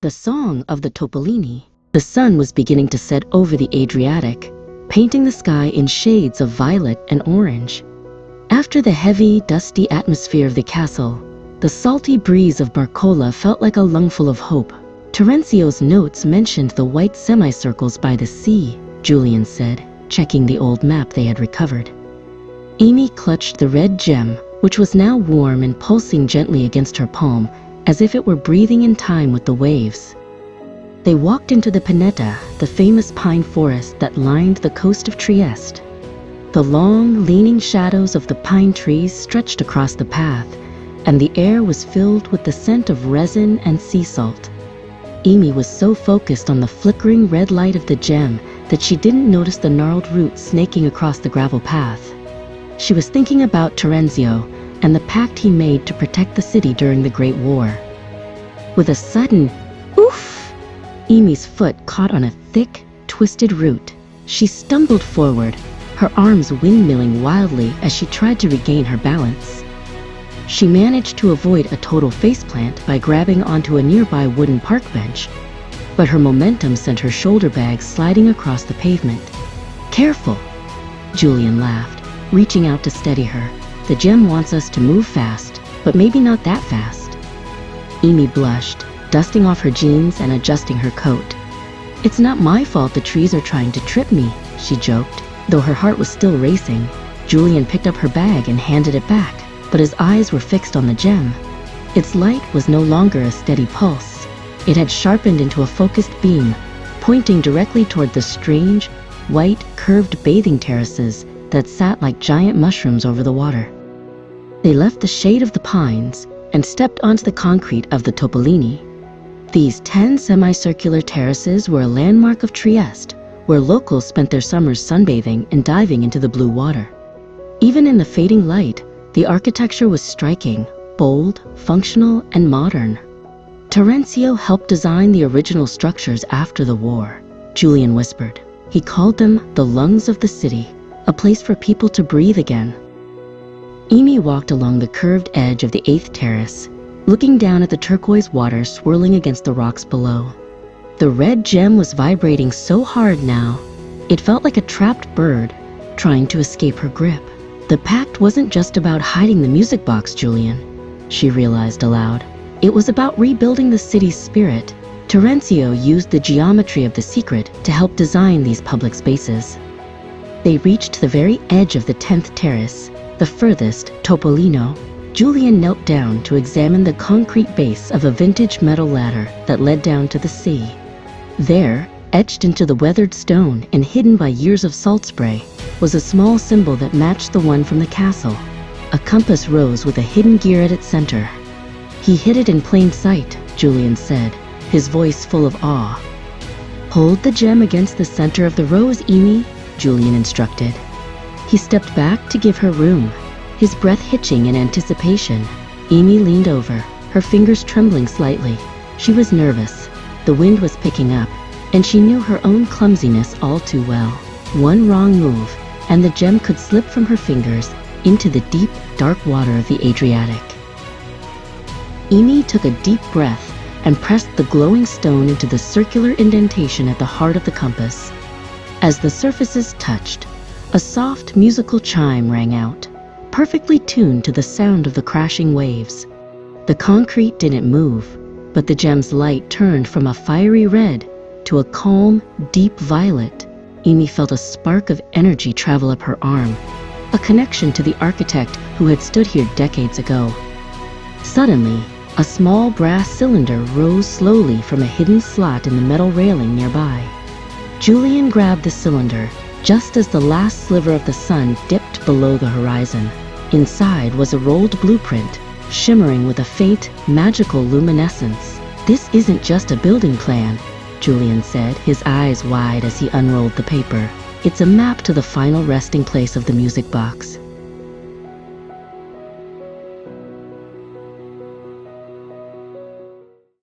The song of the Topolini. The sun was beginning to set over the Adriatic, painting the sky in shades of violet and orange. After the heavy, dusty atmosphere of the castle, the salty breeze of Barcola felt like a lungful of hope. Terenzio's notes mentioned the white semicircles by the sea, Julian said, checking the old map they had recovered. Amy clutched the red gem, which was now warm and pulsing gently against her palm, as if it were breathing in time with the waves. They walked into the Pineta, the famous pine forest that lined the coast of Trieste. The long, leaning shadows of the pine trees stretched across the path, and the air was filled with the scent of resin and sea salt. Amy was so focused on the flickering red light of the gem that she didn't notice the gnarled roots snaking across the gravel path. She was thinking about Terenzio and the pact he made to protect the city during the Great War. With a sudden oof, Amy's foot caught on a thick, twisted root. She stumbled forward, her arms windmilling wildly as she tried to regain her balance. She managed to avoid a total faceplant by grabbing onto a nearby wooden park bench, but her momentum sent her shoulder bag sliding across the pavement. "Careful," Julian laughed, reaching out to steady her. "The gem wants us to move fast, but maybe not that fast." Amy blushed, dusting off her jeans and adjusting her coat. "It's not my fault the trees are trying to trip me," she joked. Though her heart was still racing, Julian picked up her bag and handed it back, but his eyes were fixed on the gem. Its light was no longer a steady pulse. It had sharpened into a focused beam, pointing directly toward the strange, white, curved bathing terraces that sat like giant mushrooms over the water. They left the shade of the pines and stepped onto the concrete of the Topolini. These 10 semicircular terraces were a landmark of Trieste, where locals spent their summers sunbathing and diving into the blue water. Even in the fading light, the architecture was striking, bold, functional, and modern. Terenzio helped design the original structures after the war, Julian whispered. He called them the lungs of the city, a place for people to breathe again. Amy walked along the curved edge of the 8th terrace, looking down at the turquoise water swirling against the rocks below. The red gem was vibrating so hard now, it felt like a trapped bird trying to escape her grip. The pact wasn't just about hiding the music box, Julian, she realized aloud. It was about rebuilding the city's spirit. Terenzio used the geometry of the secret to help design these public spaces. They reached the very edge of the 10th terrace, the furthest, Topolino. Julian knelt down to examine the concrete base of a vintage metal ladder that led down to the sea. There, etched into the weathered stone and hidden by years of salt spray, was a small symbol that matched the one from the castle. A compass rose with a hidden gear at its center. "He hid it in plain sight," Julian said, his voice full of awe. "Hold the gem against the center of the rose, Amy," Julian instructed. He stepped back to give her room, his breath hitching in anticipation. Amy leaned over, her fingers trembling slightly. She was nervous. The wind was picking up, and she knew her own clumsiness all too well. One wrong move, and the gem could slip from her fingers into the deep, dark water of the Adriatic. Amy took a deep breath and pressed the glowing stone into the circular indentation at the heart of the compass. As the surfaces touched, a soft musical chime rang out, perfectly tuned to the sound of the crashing waves. The concrete didn't move, but the gem's light turned from a fiery red to a calm, deep violet. Amy felt a spark of energy travel up her arm, a connection to the architect who had stood here decades ago. Suddenly, a small brass cylinder rose slowly from a hidden slot in the metal railing nearby. Julian grabbed the cylinder just as the last sliver of the sun dipped below the horizon. Inside was a rolled blueprint, shimmering with a faint, magical luminescence. "This isn't just a building plan," Julian said, his eyes wide as he unrolled the paper. "It's a map to the final resting place of the music box.